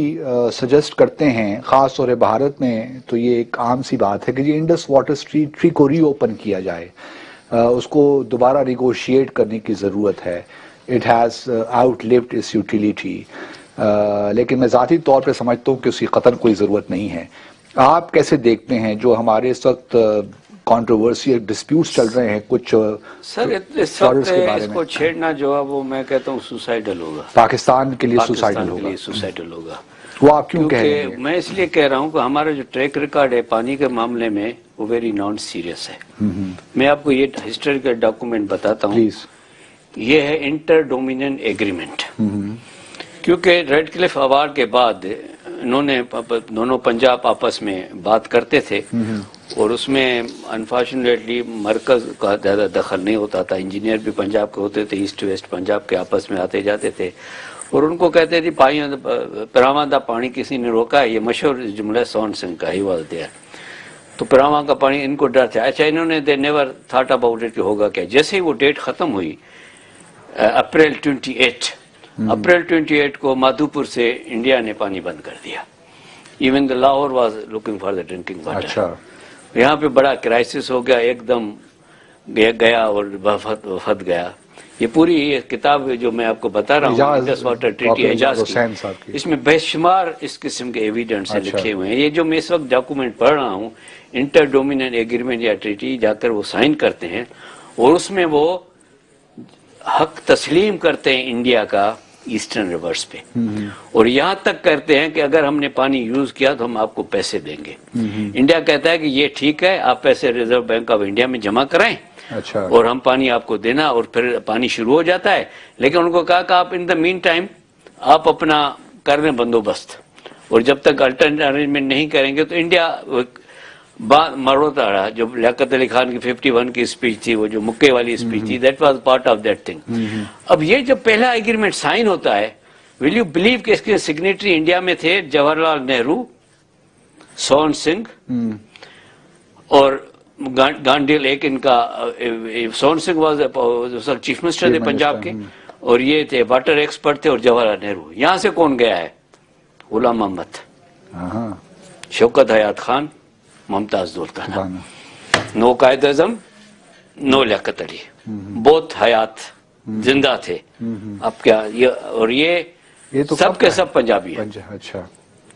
Speaker 1: سجیسٹ کرتے ہیں، خاص طور بھارت میں تو یہ ایک عام سی بات ہے کہ یہ انڈس واٹر ٹری کو ری اوپن کیا جائے، اس کو دوبارہ نیگوشیٹ کرنے کی ضرورت ہے. It has outlived its utility. لیکن میں ذاتی طور پہ سمجھتا ہوں کہ اس کی قطعاً کوئی ضرورت نہیں ہے. آپ کیسے دیکھتے ہیں جو ہمارے اس وقت کانٹروورسی ڈسپیوٹس چل رہے ہیں کچھ
Speaker 2: سر اس وقت اس کو چھیڑنا جو ہے وہ میں کہتا ہوں سوسائڈل ہوگا،
Speaker 1: پاکستان کے لیے
Speaker 2: سوسائڈل ہوگا.
Speaker 1: وہ آپ کیوں کہہ رہے ہیں؟
Speaker 2: میں اس لیے کہہ رہا ہوں کہ ہمارا جو ٹریک ریکارڈ ہے پانی کے معاملے میں وہ ویری نان سیریس ہے. میں آپ کو یہ ہسٹوریکل ڈاکومنٹ بتاتا ہوں. یہ ہے انٹر ڈومینین ایگریمنٹ. کیونکہ ریڈ کلف اوارڈ کے بعد انہوں نے دونوں پنجاب آپس میں بات کرتے تھے اور اس میں انفارچونیٹلی مرکز کا زیادہ دخل نہیں ہوتا تھا. انجینئر بھی پنجاب کے ہوتے تھے، ایسٹ ویسٹ پنجاب کے آپس میں آتے جاتے تھے اور ان کو کہتے تھے پراواں دا پانی کسی نے روکا ہے. یہ مشہور جملہ سون سنگھ کا ہی واز دیر. تو پراواں کا پانی ان کو ڈر تھا. اچھا انہوں نے they never thought about it کہ ہوگا کیا. جیسے ہی وہ ڈیٹ ختم ہوئی اپریل 28 کو مادھوپور سے انڈیا نے پانی بند کر دیا. Even the Lahore was looking for the drinking water. یہاں پہ بڑا کرائسس ہو گیا، ایک دم گیا اور وفد گیا. یہ پوری یہ کتاب جو میں آپ کو بتا رہا ہوں انڈس واٹر ٹریٹی اعجاز کی، اس میں بے شمار اس قسم کے ایویڈنس لکھے ہوئے ہیں. یہ جو میں اس وقت ڈاکومنٹ پڑھ رہا ہوں انٹر ڈومینین ایگریمنٹ یا ٹریٹی، جا کر وہ سائن کرتے ہیں اور اس میں وہ حق تسلیم کرتے ہیں انڈیا کا ایسٹرن ریورس پہ، اور یہاں تک کرتے ہیں کہ اگر ہم نے پانی یوز کیا تو ہم آپ کو پیسے دیں گے۔ انڈیا کہتا ہے کہ یہ ٹھیک ہے، آپ پیسے ریزرو بینک آف انڈیا میں جمع کرائیں
Speaker 1: اچھا،
Speaker 2: اور ہم پانی آپ کو دینا، اور پھر پانی شروع ہو جاتا ہے۔ لیکن ان کو کہا کہ آپ ان دا مین ٹائم آپ اپنا کر دیں بندوبست، اور جب تک الٹرنیٹ ارینجمنٹ نہیں کریں گے تو انڈیا مروتا رہا۔ جو لیاقت علی خان کی 51 کی اسپیچ تھی، وہ جو مکے والی اسپیچ تھی، that was part of that thing. اب یہ جب پہلا ایگریمنٹ سائن ہوتا ہے، ول یو بلیو کہ اس کے سگنیٹری انڈیا میں تھے جواہر لال نہرو، سون سنگھ اور گانڈیل، ایک ان کا سون سنگھ واز چیف منسٹر تھے پنجاب کے، اور یہ تھے واٹر ایکسپرٹ تھے، اور جواہر لال نہرو۔ یہاں سے کون گیا ہے؟ غلام محمد، شوکت حیات خان، ممتاز دولت، نو قائد اعظم، نو لیاقت علی، بہت حیات زندہ تھے۔ اب کیا یہ، اور یہ
Speaker 1: تو
Speaker 2: سب کے سب پنجابی ہیں،
Speaker 1: اچھا،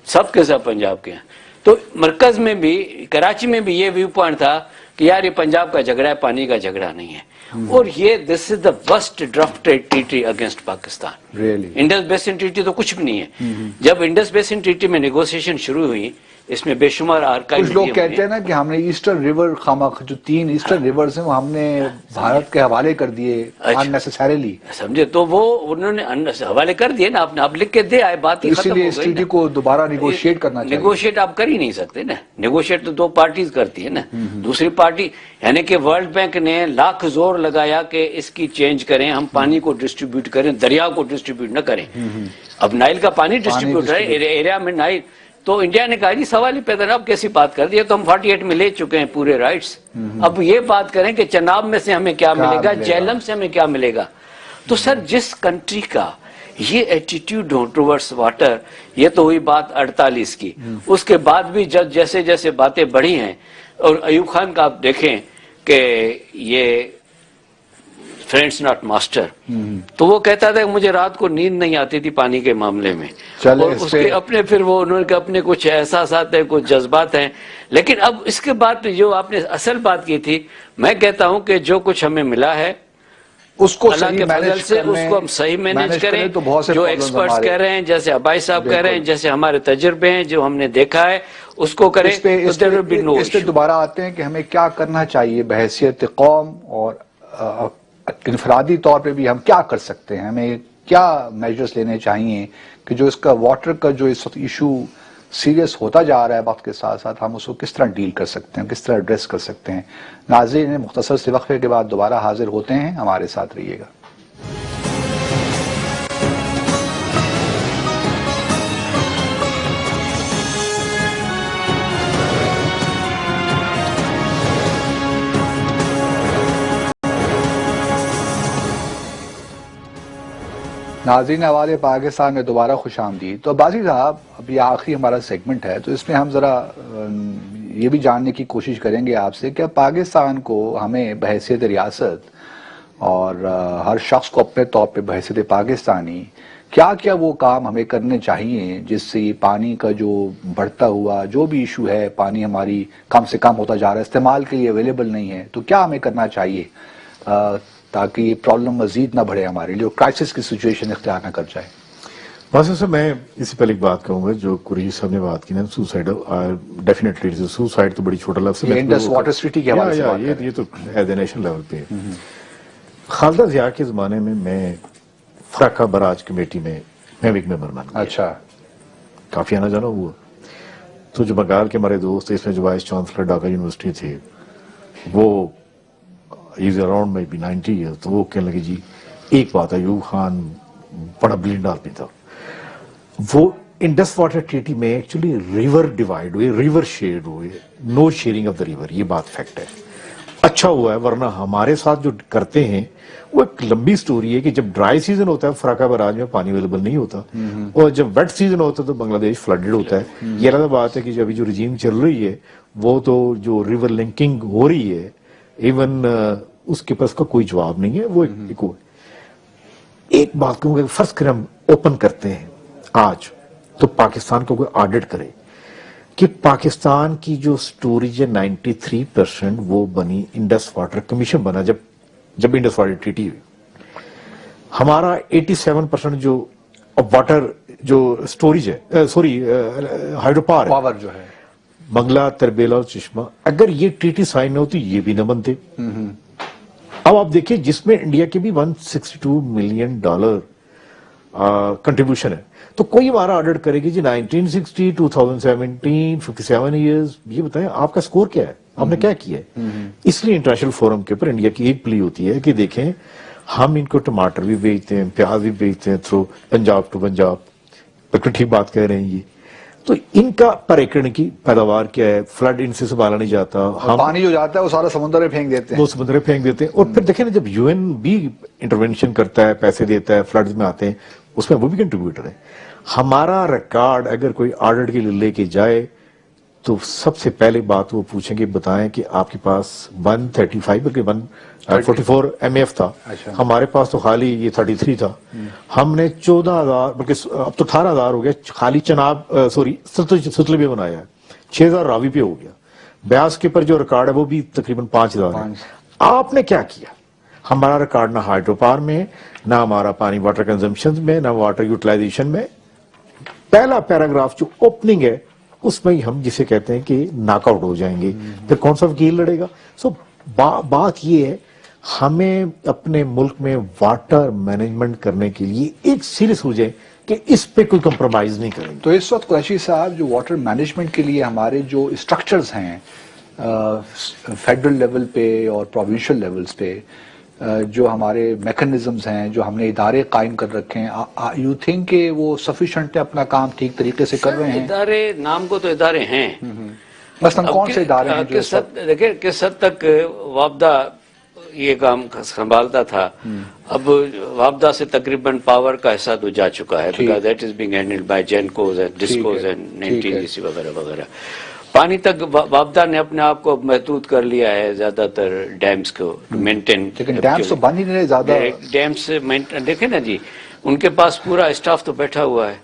Speaker 2: سب کے سب پنجاب کے ہیں۔ تو مرکز میں بھی، کراچی میں بھی یہ ویو پوائنٹ تھا کہ یار یہ پنجاب کا جھگڑا ہے، پانی کا جھگڑا نہیں ہے۔ اور یہ this is the worst drafted treaty against Pakistan.
Speaker 1: Really
Speaker 2: Indus basin treaty تو کچھ بھی نہیں ہے۔ جب انڈس بیسن ٹریٹی میں نیگوسیشن شروع ہوئی، اس میں بے شمار آرکائیو،
Speaker 1: کچھ لوگ کہتے ہیں نا کہ ہم نے ایسٹرن ریور جو 3 ایسٹرن ریورز ہیں وہ ہم نے بھارت کے حوالے کر دیے unnecessarily،
Speaker 2: سمجھے، تو وہ انہوں نے حوالے کر دیے نا، آپ لکھ کے دے آئے، بات ہی
Speaker 1: اس
Speaker 2: ختم
Speaker 1: لیے
Speaker 2: ہو
Speaker 1: اس
Speaker 2: گئی
Speaker 1: ٹریٹی
Speaker 2: نا۔
Speaker 1: کو دوبارہ نیگوشیٹ کرنا چاہیے۔
Speaker 2: نیگوشیٹ آپ کر ہی نہیں سکتے نا، نیگوشیٹ تو 2 پارٹیز کرتی ہے نا۔ دوسری پارٹی یعنی کہ ورلڈ بینک نے لاکھ زور لگایا کہ اس کی چینج کریں، ہم پانی کو ڈسٹریبیوٹ کریں، دریا کو ڈسٹریبیوٹ نہ کریں۔ اب نائل کا پانی ڈسٹریبیوٹ ہے ایریا میں نائل، تو انڈیا نے کہا جی سوال ہی پیدا، اب کیسی بات کر دی، تو ہم 48 میں لے چکے ہیں پورے رائٹس، اب یہ بات کریں کہ چناب میں سے ہمیں کیا ملے گا، جہلم سے ہمیں کیا ملے گا۔ تو سر جس کنٹری کا یہ ایٹیٹیوڈ ہو ٹورڈس واٹر، یہ تو ہوئی بات 48 کی، اس کے بعد بھی جب جیسے جیسے باتیں بڑھی ہیں، اور ایوب خان کا آپ دیکھیں کہ یہ فرینڈس ناٹ ماسٹر، تو وہ کہتا تھا کہ مجھے رات کو نیند نہیں آتی تھی پانی کے معاملے میں، اور اس کے اپنے پھر وہ انہوں نے اپنے کچھ احساسات ہیں، کچھ جذبات ہیں۔ لیکن اب اس کے بعد جو آپ نے اصل بات کی تھی، میں کہتا ہوں کہ جو کچھ ہمیں ملا ہے
Speaker 1: اس کو
Speaker 2: اللہ کے فضل سے اس کو ہم صحیح مینیج کریں، جو ایکسپرٹس کہہ رہے ہیں، جیسے عبائی صاحب کہہ رہے ہیں، جیسے ہمارے تجربے ہیں جو ہم نے دیکھا ہے، اس کو کریں۔
Speaker 1: اس پہ دوبارہ آتے ہیں کہ ہمیں کیا کرنا چاہیے بحیثیت قوم، اور انفرادی طور پہ بھی ہم کیا کر سکتے ہیں، ہمیں کیا میجرز لینے چاہیے کہ جو اس کا واٹر کا جو اس ایشو سیریس ہوتا جا رہا ہے وقت کے ساتھ ساتھ، ہم اس کو کس طرح ڈیل کر سکتے ہیں، کس طرح ایڈریس کر سکتے ہیں۔ ناظرین، مختصر سے وقفے کے بعد دوبارہ حاضر ہوتے ہیں، ہمارے ساتھ رہیے گا۔ ناظرین، آواز پاکستان میں دوبارہ خوش آمدید۔ تو بازی صاحب، اب یہ آخری ہمارا سیگمنٹ ہے، تو اس میں ہم ذرا یہ بھی جاننے کی کوشش کریں گے آپ سے کہ پاکستان کو ہمیں بحیثیت ریاست اور ہر شخص کو اپنے طور پہ بحیثیت پاکستانی کیا کیا وہ کام ہمیں کرنے چاہیے جس سے یہ پانی کا جو بڑھتا ہوا جو بھی ایشو ہے، پانی ہماری کم سے کم ہوتا جا رہا ہے، استعمال کے لیے اویلیبل نہیں ہے، تو کیا ہمیں کرنا چاہیے تاکہ یہ پرابلم مزید نہ بڑھے ہمارے لیے، اور کرائسس کی سچویشن اختیار نہ کر جائے۔
Speaker 3: واسطے سے میں اس سے پہلے ایک بات کہوں گا، جو قریش صاحب نے بات کی نا سوسائڈ، ڈیفینیٹلی سوسائڈ تو بڑی چھوٹا لفظ ہے،
Speaker 1: انڈس واٹر سٹی کے حوالے سے بات
Speaker 3: یہ تو ایز اے نیشنل لیول پہ خالدہ ضیاء کے زمانے میں فراقہ براج کمیٹی میں ایک ممبر بن گیا۔
Speaker 1: اچھا،
Speaker 3: کافی آنا جانا ہوا۔ تو جو بنگال کے ہمارے دوست، اس میں جو وائس چانسلر ڈھاکہ یونیورسٹی تھے، وہ از اراؤنڈ میں بھی 90 ایئر، تو وہ کہنے لگے جی ایک بات ہے، ایوب خان بڑا بلینڈ آدمی تھا، وہ انڈس واٹر ٹریٹی میں ایکچولی ریور ڈیوائیڈ ہوئے، ریور شیئر ہوئے، نو شیئرنگ آف دا ریور، یہ بات فیکٹ ہے۔ اچھا ہوا ہے، ورنہ ہمارے ساتھ جو کرتے ہیں وہ ایک لمبی سٹوری ہے کہ جب ڈرائی سیزن ہوتا ہے فراقہ براج میں پانی اویلیبل نہیں ہوتا، اور جب ویٹ سیزن ہوتا ہے تو بنگلہ دیش فلڈڈ ہوتا ہے۔ یہ الگ بات ہے کہ جو ابھی جو رجیم چل رہی ہے وہ تو جو ریور لنکنگ ہو رہی ہے، ایون اس کے پاس کا کوئی جواب نہیں ہے، وہ ایک بات کہوں گا، فرض کریں ہم اوپن کرتے ہیں آج، تو پاکستان کو کوئی آڈٹ کرے کہ پاکستان کی جو سٹوریج ہے 93% وہ بنی انڈس واٹر کمیشن بنا جب انڈس واٹر ٹریٹی ہوئی، ہمارا 87% جو اور واٹر جو اسٹوریج ہے ہائیڈرو پاور ہے
Speaker 1: پاور جو ہے
Speaker 3: منگلا تربیلا اور چشمہ, اگر یہ ٹریٹی سائن نہ ہوتی یہ بھی نہ بنتے. اب آپ دیکھیں جس میں انڈیا کے بھی $162 ملین کنٹریبیوشن ہے, تو کوئی ہمارا آڈٹ کرے گی جی 1960 2017 57 ایئرز, یہ بتائیں آپ کا سکور کیا ہے, آپ نے کیا کیا ہے. اس لیے انٹرنیشنل فورم کے اوپر انڈیا کی ایک پلی ہوتی ہے کہ دیکھیں ہم ان کو ٹماٹر بھی بیچتے ہیں, پیاز بھی بیچتے ہیں تھرو پنجاب ٹو پنجاب, بالکل ٹھیک بات کہہ رہے ہیں. یہ تو ان کا پر ایکڑ کی پیداوار کیا ہے, فلڈ ان سے سنبھالا نہیں جاتا, ہم
Speaker 1: پانی جو جاتا ہے وہ سارا سمندر میں پھینک دیتے ہیں,
Speaker 3: وہ سمندر میں پھینک دیتے ہیں. اور پھر دیکھیں نا جب یو این بھی انٹرونشن کرتا ہے, پیسے دیتا ہے, فلڈز میں آتے ہیں, اس میں وہ بھی کنٹریبیوٹر ہے. ہمارا ریکارڈ اگر کوئی آڈٹ کے لیے لے کے جائے تو سب سے پہلے بات وہ پوچھیں گے بتائیں کہ آپ کے پاس 135 بلکہ 144 MF تھا, ہمارے پاس تو خالی یہ 33 تھا. ہم نے 14,000 بلکہ اب تو 18,000 ہو گیا خالی چناب ستلے میں بنایا ہے, 6,000 راوی پہ ہو گیا. بیاس کے پر جو ریکارڈ ہے وہ بھی تقریباً 5,000 ہے. آپ نے کیا کیا؟ ہمارا ریکارڈ نہ ہائیڈرو پاور میں, نہ ہمارا پانی واٹر کنزمپشن میں, نہ واٹر یوٹیلائزیشن میں. پہلا پیراگراف جو اوپننگ ہے اس میں ہی ہم جسے کہتے ہیں کہ ناک آؤٹ ہو جائیں گے, پھر کون سا وکیل لڑے گا. سو بات یہ ہے ہمیں اپنے ملک میں واٹر مینجمنٹ کرنے کے لیے ایک سیریس ہو جائے کہ اس پہ کوئی کمپرومائز نہیں کریں گے.
Speaker 1: تو اس وقت قریشی صاحب جو واٹر مینجمنٹ کے لیے ہمارے جو اسٹرکچرز ہیں فیڈرل لیول پہ اور پروونشل لیولز پہ, جو ہمارے میکنزمز ہیں, جو ہم نے ادارے قائم کر رکھے ہیں, یو تھنک کہ وہ سفیشینٹ ہے, اپنا کام ٹھیک طریقے سے کر رہے ہیں؟
Speaker 2: ادارے نام کو تو ادارے ہیں,
Speaker 1: مثلا کون سے ادارے ہیں جو
Speaker 2: دیکھیں کس حد تک وابدہ یہ کام سنبھالتا تھا, اب وابدہ سے تقریباً پاور کا حصہ تو جا چکا ہے, because that is being handled by GENCOs and DISCOs and NTGC وغیرہ وغیرہ. پانی تک وابدہ نے اپنے آپ کو محدود کر لیا ہے زیادہ تر ڈیمز کو مینٹین.
Speaker 1: لیکن ڈیمز تو بند ہی نہیں رہے زیادہ.
Speaker 2: ڈیمز دیکھیں نا جی, ان کے پاس پورا اسٹاف تو بیٹھا ہوا ہے.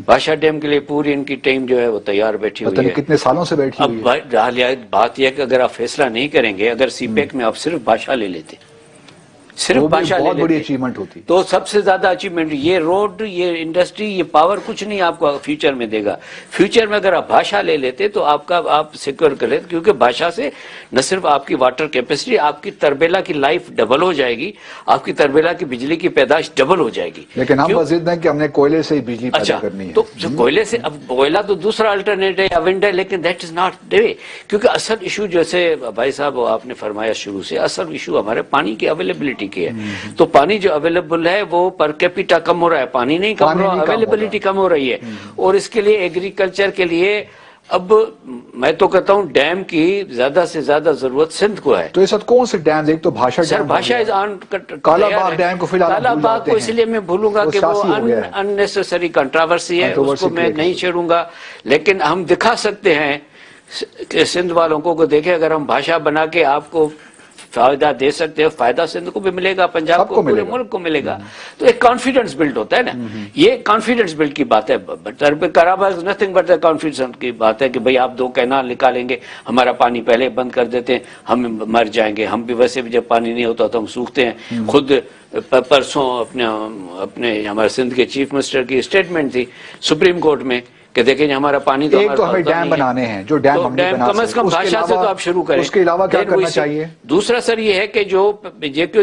Speaker 2: بھاشا ڈیم کے لیے پوری ان کی ٹیم جو ہے وہ تیار بیٹھی ہوئی ہے.
Speaker 1: کتنے سالوں سے بیٹھی ہوئی ہے.
Speaker 2: اب بات یہ ہے کہ اگر آپ فیصلہ نہیں کریں گے, اگر سی پیک میں آپ صرف بھاشا لے لیتے, صرف بھاشا لے
Speaker 1: بہت بڑی
Speaker 2: لیتے
Speaker 1: اچیومنٹ ہوتی,
Speaker 2: تو سب سے زیادہ اچیومنٹ یہ روڈ, یہ انڈسٹری, یہ پاور کچھ نہیں آپ کو فیوچر میں دے گا. فیوچر میں اگر آپ بھاشا لے لیتے تو آپ سیکور کر لیتے, کیونکہ بھاشا سے نہ صرف آپ کی واٹر کیپیسٹی, آپ کی تربیلا کی لائف ڈبل ہو جائے گی, آپ کی تربیلا کی بجلی کی پیداش ڈبل ہو جائے گی.
Speaker 1: لیکن ہم ضد ہیں کہ ہم نے کوئلے سے ہی بجلی پیدا کرنی ہے.
Speaker 2: تو کوئلے سے, اب کوئلہ تو دوسرا الٹرنیٹ ہے یا ونڈ ہے, لیکن دیٹ از ناٹ دا وے. کیونکہ اصل ایشو جیسے بھائی صاحب آپ نے فرمایا شروع سے, اصل ایشو ہمارے پانی کی اویلیبلٹی کی ہے. تو پانی جو اویلیبل ہے وہ پر کیپیٹا کم ہو رہا ہے, پانی نہیں کم ہو رہا, اویلیبلٹی کم ہو رہی ہے. اور اس کے لیے ایگریکلچر کے لیے اب میں تو کہتا ہوں ڈیم کی زیادہ سے زیادہ ضرورت سندھ کو ہے.
Speaker 1: تو اس وقت کون سے ڈیمز, ایک تو بھاشا
Speaker 2: سر بھاشا
Speaker 1: کالا باغ ڈیم کو فی الحال
Speaker 2: کالا باغ کو اس لیے میں بھولوں گا کہ وہ اننیسیسری کنٹراورسی ہے, اس کو میں نہیں چھیڑوں گا. لیکن ہم دکھا سکتے ہیں کہ سندھ والوں کو دیکھیں, اگر ہم بھاشا بنا کے آپ کو فائدہ دے سکتے ہیں, فائدہ سندھ کو بھی ملے گا, پنجاب کو, پورے ملک کو ملے گا. تو ایک کانفیڈنس بلڈ ہوتا ہے نا, یہ کانفیڈنس بلڈ کی بات ہے. کرابا از نتھنگ بٹ کانفیڈنس کی بات ہے کہ بھئی آپ 2 کینال نکالیں گے, ہمارا پانی پہلے بند کر دیتے ہیں, ہم مر جائیں گے. ہم بھی ویسے بھی جب پانی نہیں ہوتا تو ہم سوکھتے ہیں. خود پرسوں اپنے ہمارے سندھ کے چیف منسٹر کی اسٹیٹمنٹ تھی سپریم کورٹ میں کہ دیکھیں ہمارا پانی تو
Speaker 1: ہمیں ڈیم بنانے ہیں, جو ڈیم ہم نہیں بنا
Speaker 2: کم از کم بھاشا سے تو آپ شروع کریں.
Speaker 1: اس کے علاوہ کیا کرنا چاہیے؟
Speaker 2: دوسرا سر یہ ہے کہ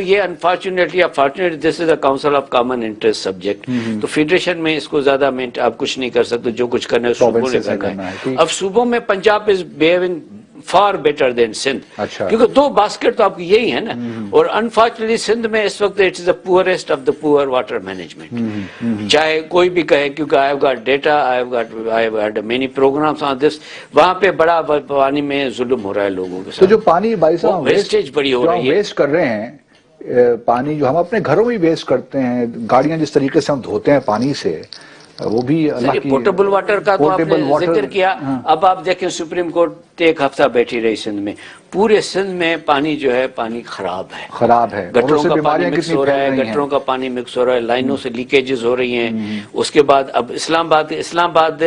Speaker 2: یہ unfortunately opportunately this is a council of common interest subject, تو فیڈریشن میں اس کو زیادہ آپ کچھ نہیں کر سکتے, جو کچھ کرنا ہے صوبوں نے کرنا ہے. اب صوبوں میں Punjab is behaving far better than Sindh, کیونکہ 2 باسکٹ تو آپ کی یہی ہے نا. اور انفارچونیٹلی سندھ میں اس وقت it is the poorest of the poor water management, چاہے کوئی بھی کہے, کیونکہ I have got data, I have had many programs on this. وہاں پہ بڑا پانی میں ظلم ہو رہا ہے لوگوں کے ساتھ.
Speaker 1: تو جو پانی بھائی صاحب
Speaker 2: ویسٹیج بڑی ہو رہی ہے,
Speaker 1: ویسٹ کر رہے ہیں پانی, جو ہم اپنے گھروں میں ویسٹ کرتے ہیں, گاڑیاں جس طریقے سے ہم دھوتے ہیں پانی سے, وہ بھی
Speaker 2: پورٹیبل واٹر کا تو آپ نے ذکر کیا. اب آپ دیکھیں سپریم کورٹ 1 ہفتہ بیٹھی رہی سندھ میں, پورے سندھ میں پانی جو ہے پانی خراب ہے, گٹروں کا پانی مکس ہو رہا ہے, گٹروں کا پانی مکس ہو رہا ہے, لائنوں سے لیکیجز ہو رہی ہیں. اس کے بعد اب اسلام آباد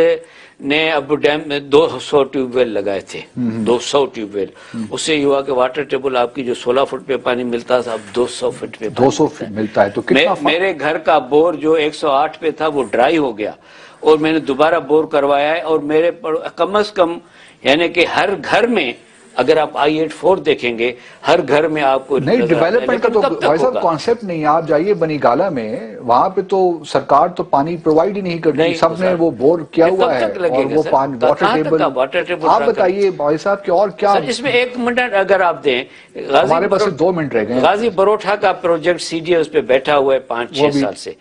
Speaker 2: نے اب ڈیم میں 200 ٹیوب ویل لگائے تھے، 200 ٹیوب ویل، اس سے یہ ہوا کہ واٹر ٹیبل آپ کی جو 16 فٹ پہ پانی ملتا تھا اب 200 فٹ پہ
Speaker 1: 200 فٹ ملتا ہے، تو کتنا
Speaker 2: میرے گھر کا بور جو 108 پہ تھا وہ ڈرائی ہو گیا، اور میں نے دوبارہ بور کروایا ہے، اور میرے کم از کم یعنی کہ ہر گھر میں اگر آپ I-84 دیکھیں گے ہر گھر میں آپ کو
Speaker 1: نہیں ڈیولپمنٹ کا تو بھائی صاحب کانسیپٹ نہیں ہے. آپ جائیے بنی گالا میں، وہاں پہ تو سرکار تو پانی پرووائڈ ہی نہیں کرتی، سب نے وہ بور کیا ہوا ہے، اور وہ پانی واٹر ٹیبل. آپ بتائیے بھائی صاحب کہ اور کیا
Speaker 2: اس میں 1 منٹ اگر آپ دیں،
Speaker 1: ہمارے پاس 2 منٹ رہ گئے.
Speaker 2: غازی بروٹا کا پروجیکٹ CDA اس پہ بیٹھا ہوا ہے 5-6 سال سے،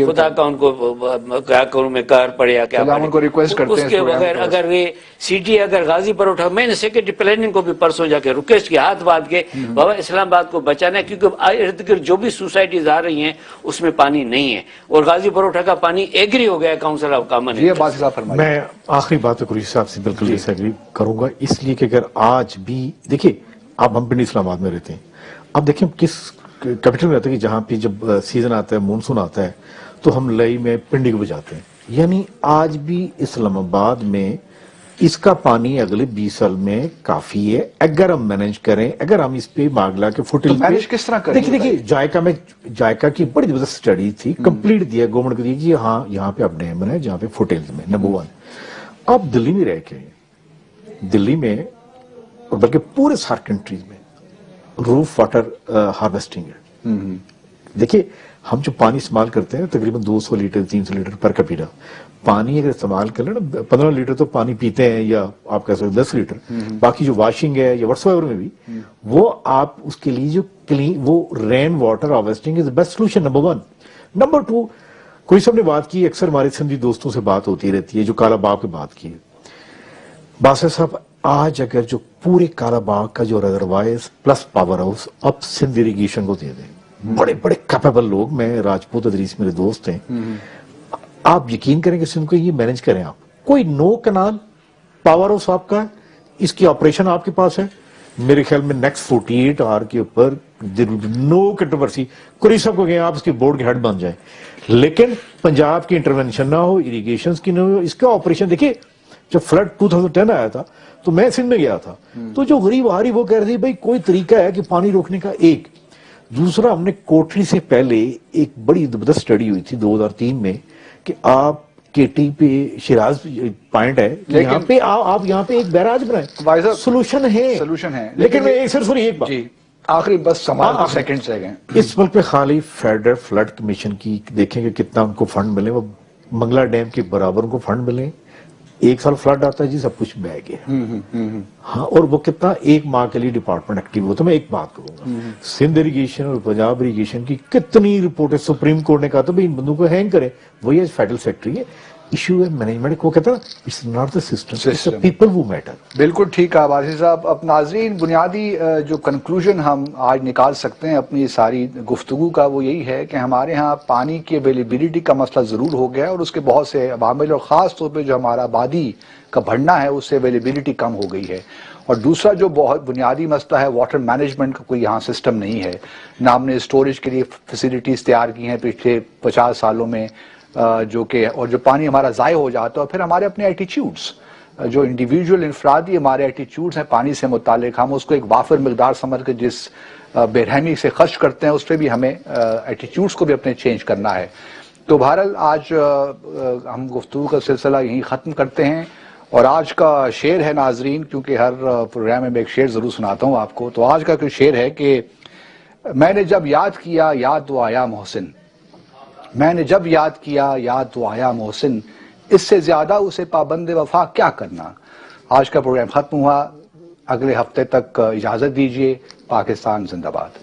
Speaker 2: خدا کا ان کو کیا کروں میں کار پڑے یا کیا
Speaker 1: ہم ان کو ریکویسٹ کرتے ہیں
Speaker 2: اس کے بغیر اگر یہ CDA اگر غازی بروٹا، میں نے سیکرٹری پلاننگ کو بھی پرسوں جا کے ریکویسٹ کیا ہاتھ باندھ کے، بابا اسلام آباد کو بچانا ہے، کیونکہ ارد گرد جو بھی سوسائٹیز آ رہی ہیں اس میں پانی نہیں ہے، اور غازی بروٹا کا پانی ایگری ہو گیا ہے کاؤنسل آف کامن.
Speaker 1: جی باسی صاحب فرمائیے.
Speaker 3: میں آخری بات قریشی صاحب سے بالکل ڈس ایگری کروں گا، اس لیے کہ اگر آج بھی دیکھیں، اب ہم پنڈی اسلام آباد میں رہتے ہیں، اب دیکھیں کس کیپٹل میں رہتے ہیں کہ جہاں پہ جب سیزن آتا ہے، مونسون آتا ہے، تو ہم لئی میں پنڈی کو بجاتے ہیں. یعنی آج بھی اسلام آباد میں اس کا پانی اگلے 20 سال میں کافی ہے اگر ہم مینج کریں، اگر ہم اس پہ ماگلا کے فٹ ہلز
Speaker 1: مینج کس طرح کریں؟
Speaker 3: دیکھیے جائکا کی بڑی زبردست اسٹڈی تھی، کمپلیٹ دیا گورنمنٹ کو دیا کہ ہاں یہاں پہ اب ڈیم ہے جہاں پہ فٹ ہلز میں نمبر 1. اب دلی میں رہ کے، دلی میں اور بلکہ پورے سارے کنٹریز میں روف واٹر ہارویسٹنگ ہے. دیکھیے ہم جو پانی استعمال کرتے ہیں تقریباً 200 لیٹر 300 لیٹر پر کیپیٹا پانی اگر استعمال کر لیں نا، 15 لیٹر تو پانی پیتے ہیں، یا آپ کہہ سکتے 10 لیٹر، باقی جو واشنگ ہے یا واٹس ایور میں بھی، وہ آپ اس کے لیے جو کلین، وہ rain water harvesting is best solution number 1. Number 2، کوئی سب نے بات کی، اکثر ہمارے سندھی دوستوں سے بات ہوتی رہتی ہے، جو کالا باغ کی بات کی ہے. باسر صاحب آج اگر جو پورے کالا باغ کا جو ریزروائرز پلس پاور ہاؤس اب سندھ اریگیشن کو دے دیں، بڑے بڑے کیپیبل لوگ، میں راجپوت ادریس میرے دوست ہیں، آپ یقین کریں کہ سندھ کو یہ مینج کریں. آپ کوئی نو کنال پاور ہاؤس آپ کا ہے، اس کی آپریشن آپ کے پاس ہے، میرے خیال میں نیکسٹ 48 آور کے اوپر نو کنٹروورسی. قریشی صاحب کو کہیں آپ اس کے بورڈ کے ہیڈ بن جائیں، لیکن پنجاب کی انٹرونشن نہ ہو، اریگیشنز کی نہ ہو، اس کا آپریشن. دیکھیے جب فلڈ 2010 آیا تھا تو میں سندھ میں گیا تھا، تو جو غریب آ رہی وہ کہہ رہے تھے بھائی کوئی طریقہ ہے کہ پانی روکنے کا. ایک دوسرا، ہم نے کوٹری سے پہلے ایک بڑی زبردست اسٹڈی ہوئی تھی 2003 میں کہ آپ کیٹی پہ شیراز پوائنٹ ہے، یہاں پہ آپ یہاں پہ ایک بیراج بنائیں، سولوشن ہے. لیکن میں صرف ایک بات،
Speaker 1: آخری بس سمال سیکنڈ رہ گئے.
Speaker 3: اس ملک پہ خالی فیڈرل فلڈ کمیشن کی دیکھیں کہ کتنا ان کو فنڈ ملے، وہ منگلا ڈیم کے برابر ان کو فنڈ ملے. 1 سال فلڈ آتا ہے جی سب کچھ بہ گیا. ہاں، اور وہ کتنا 1 ماہ کے لیے ڈپارٹمنٹ ایکٹیو ہو. تو میں ایک بات کروں گا، سندھ اریگیشن اور پنجاب اریگیشن کی کتنی رپورٹیں سپریم کورٹ نے کہا تھا بھائی ان بندوں کو ہینگ کرے، وہی فیڈرل سیکٹری ہے. ایشو ہے مینجمنٹ کو، کہتا ہے it's not the system, it's the people who matter.
Speaker 1: بالکل ٹھیک ہے باسی صاحب. اب ناظرین، بنیادی جو کنکلوژن ہم آج نکال سکتے ہیں اپنی ساری گفتگو کا وہ یہی ہے کہ ہمارے ہاں پانی کی اویلیبلٹی کا مسئلہ ضرور ہو گیا ہے، اور اس کے بہت سے عوامل، اور خاص طور پہ جو ہمارا آبادی کا بڑھنا ہے اس سے اویلیبلٹی کم ہو گئی ہے. اور دوسرا جو بہت بنیادی مسئلہ ہے، واٹر مینجمنٹ کا کوئی یہاں سسٹم نہیں ہے. نہ ہم نے اسٹوریج کے لیے فیسلٹیز تیار کی ہیں پچھلے 50 سالوں میں، جو کہ اور جو پانی ہمارا ضائع ہو جاتا ہے. اور پھر ہمارے اپنے ایٹیچیوڈس، جو انڈیویجول انفرادی ہمارے ایٹیچیوڈس ہیں پانی سے متعلق، ہم اس کو ایک وافر مقدار سمجھ کے جس بے رحمی سے خرچ کرتے ہیں، اس پہ بھی ہمیں ایٹیچیوڈس کو بھی اپنے چینج کرنا ہے. تو بہرحال آج ہم گفتگو کا سلسلہ یہیں ختم کرتے ہیں. اور آج کا شعر ہے ناظرین، کیونکہ ہر پروگرام میں ایک شعر ضرور سناتا ہوں آپ کو. تو آج کا کوئی شعر ہے کہ میں نے جب یاد کیا یاد تو آیا محسن، میں نے جب یاد کیا یاد تو آیا محسن، اس سے زیادہ اسے پابند وفا کیا کرنا. آج کا پروگرام ختم ہوا. اگلے ہفتے تک اجازت دیجیے. پاکستان زندہ باد.